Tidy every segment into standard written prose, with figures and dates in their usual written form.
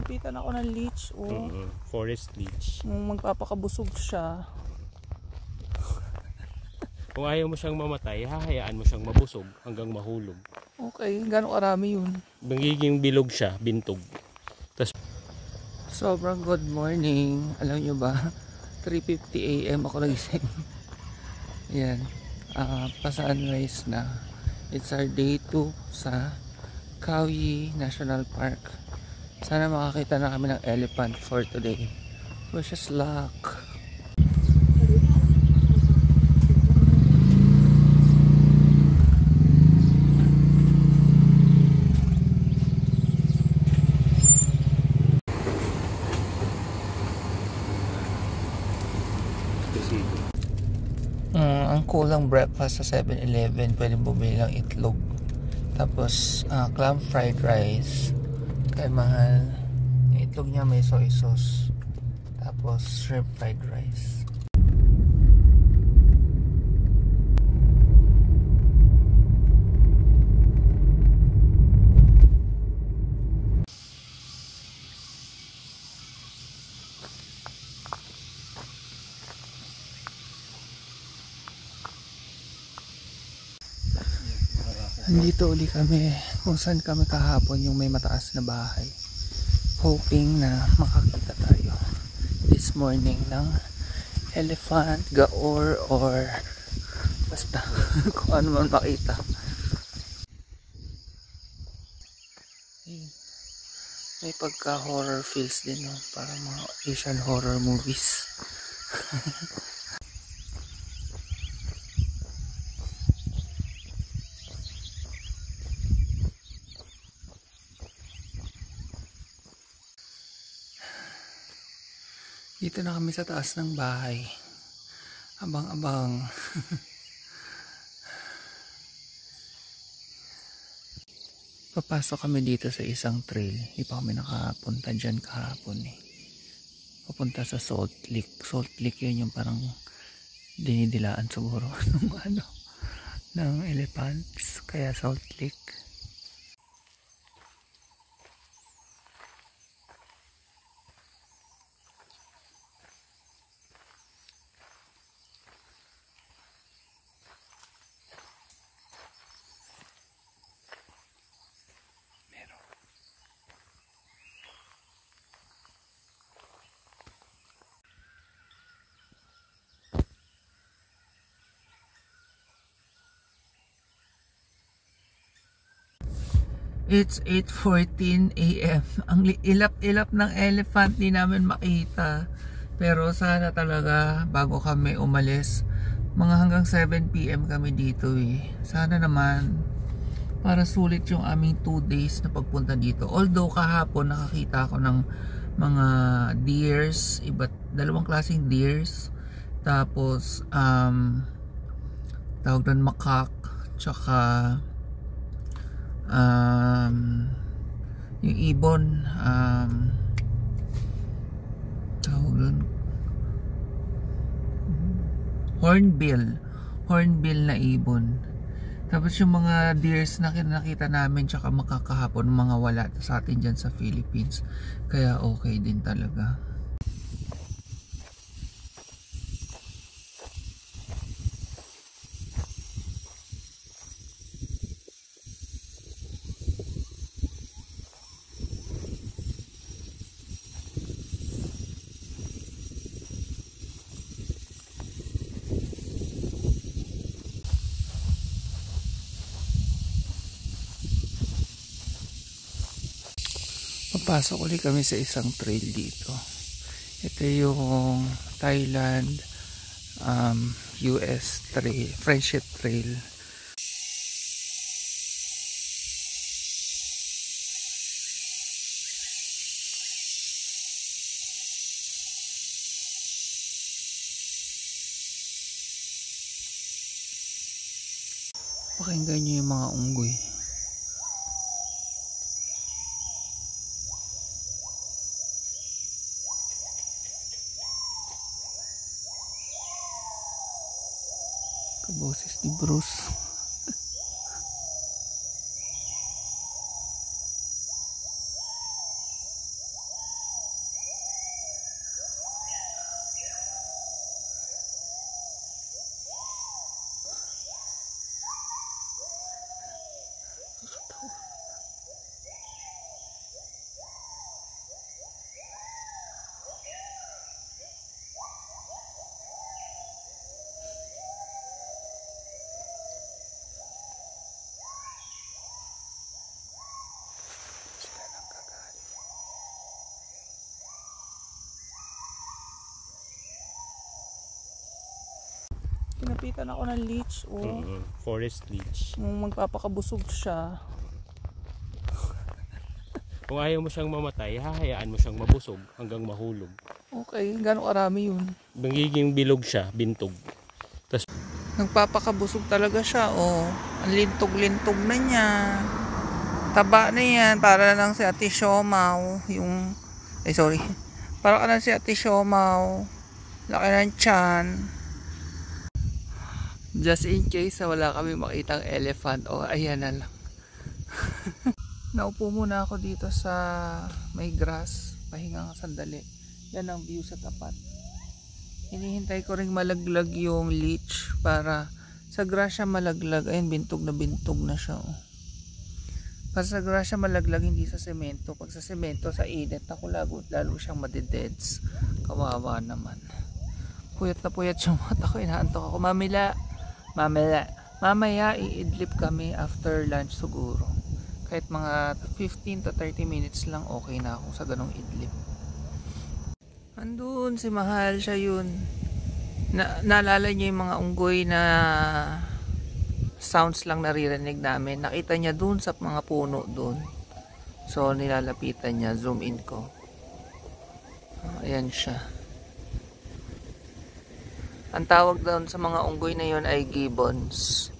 Lapitan ako ng leech. Oh. Forest leech. Magpapakabusog siya. Kung ayaw mo siyang mamatay, hahayaan mo siyang mabusog hanggang mahulog. Okay, gano'ng karami yun? Magiging bilog siya, bintog. Sobrang good morning. Alam nyo ba, 3:50 AM ako nagising. Yan, pa-sunrise na. It's our day 2 sa Khao-Yai National Park. Sana makakita na kami ng elephant for today. Wish us luck. Ang kulang breakfast sa 7-Eleven, pwedeng bumili ng itlog, tapos clam fried rice, kaya mahal. Yung itlog niya may soy sauce, tapos shrimp fried rice. Nandito uli kami kung saan kami kahapon, yung may mataas na bahay, hoping na makakita tayo this morning ng elephant, gaor, or basta kung ano man makita. May pagka horror feels din, no? Parang mga Asian horror movies. Dito na kami sa taas ng bahay. Abang-abang. Papasok kami dito sa isang trail. Hindi pa kami nakapunta dyan kahapon eh. Papunta sa Salt Lake. Salt Lake yun yung parang dinidilaan siguro ng elephants. Kaya Salt Lake. It's 8:14 AM. Ang ilap-ilap ng elephant, di namin makita. Pero sana talaga bago kami umalis, mga hanggang 7 PM kami dito eh. Sana naman para sulit yung aming 2 days na pagpunta dito. Although kahapon nakakita ako ng mga deers, dalawang klaseng deers. Tapos tawag doon macaque, tsaka yung ibon, tawag doon hornbill na ibon. Tapos yung mga deers na nakita namin tsaka makakahapon, mga wala sa atin dyan sa Philippines, kaya okay din talaga. Papasok ulit kami sa isang trail dito. Ito yung Thailand US trail, Friendship Trail. Pakinggan nyo yung mga unggoy. Kaboses ni Bruce. Napitan ako ng leech. Oh. Forest leech. Magpapakabusog siya. Kung ayaw mo siyang mamatay, hahayaan mo siyang mabusog hanggang mahulog. Okay, gano'ng karami yun? Magiging bilog siya, bintog. Nagpapakabusog talaga siya. Oh. Ang lintog-lintog na niya. Taba na yan. Para lang si Ate Siomaw. Sorry. Para ka lang si Ate Siomaw. Laki ng tiyan. Just in case wala kami makitang elephant. Ayan na lang. Naupo muna ako dito sa may grass. Pahinga nga sandali. Yan ang view sa tapat. Hinihintay ko ring malaglag yung leech para sa grass siya malaglag. Ayun, bintog na siya. Para sa grass siya malaglag, hindi sa semento. Pag sa semento, sa init, lalo siyang madideds. Kawawa naman. Puyat na puyat yung mata ko. Inaantok ako. Mamaya iidlip kami after lunch siguro. Kahit mga 15 to 30 minutes lang, okay na ako sa ganong idlip. Andun si Mahal, siya yun. Naalala niyo yung mga unggoy na sounds lang naririnig namin. Nakita niya dun sa mga puno dun. So nilalapitan niya, zoom in ko. Ayan siya. Ang tawag doon sa mga unggoy na yun ay gibbons.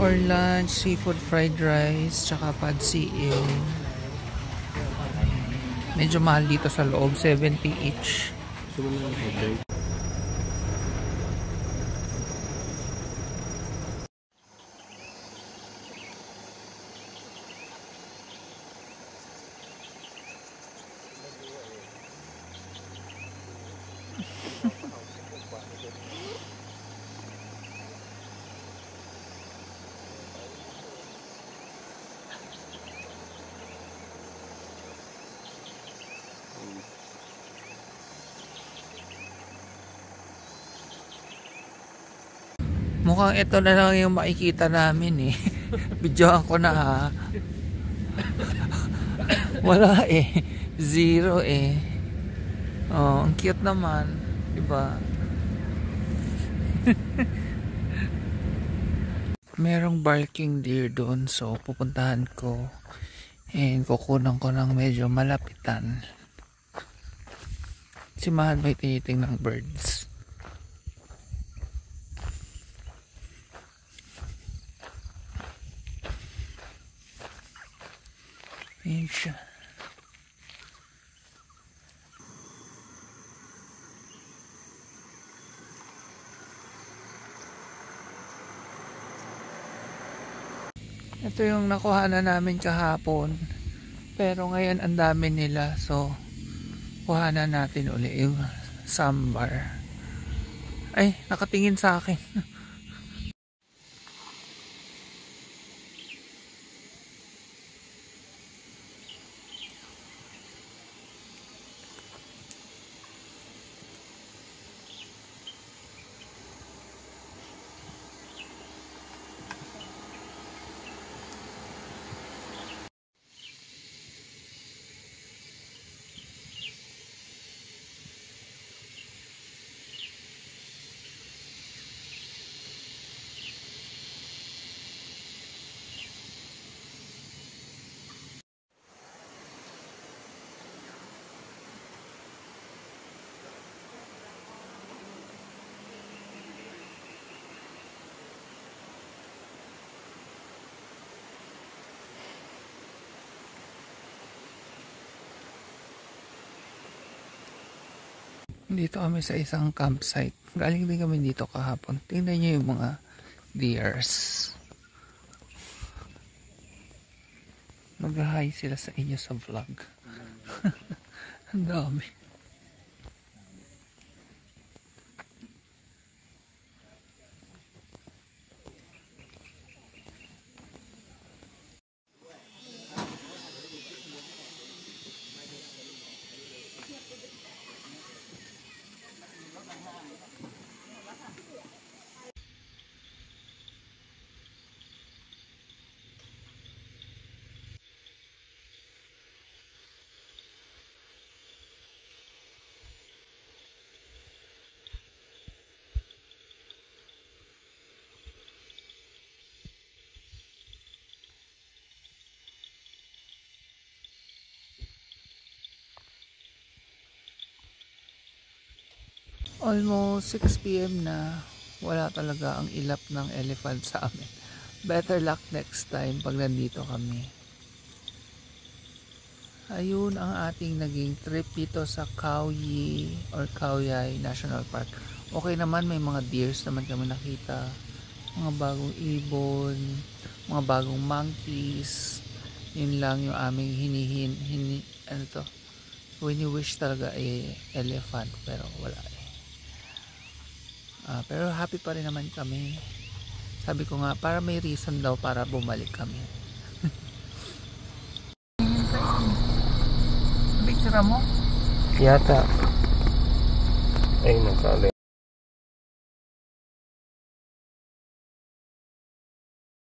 For lunch, seafood fried rice, tsaka pad see-ew. Medyo mahal dito sa loob, 70 each. Mukhang ito na lang yung makikita namin eh. Videoan ko na ha. Wala eh. Zero eh. Oh, ang cute naman. Diba? Merong barking deer doon. So pupuntahan ko. And kukunan ko ng medyo malapitan. Si Mahal may tinitingnan ng birds. Ayan siya. Ito yung nakuha na namin kahapon. Pero ngayon ang dami nila. So, kuhanan natin uli yung sambar. Ay, nakatingin sa akin. Dito kami sa isang campsite. Galing din kami dito kahapon. Tingnan nyo yung mga deers. Mag-hi sila sa inyo sa vlog. Ang dami. Almost 6 PM na, wala talaga ang ilap ng elephant sa amin. Better luck next time pag nandito kami. Ayun ang ating naging trip dito sa Khao Yai or Khao Yai National Park. Okay naman, may mga deers naman kami nakita. Mga bagong ibon, mga bagong monkeys. Yun lang yung aming wini-wish talaga elephant, pero wala eh. Pero happy pa rin naman kami. Sabi ko nga, para may reason daw para bumalik kami. Picture mo? Yata. Ay, nakali.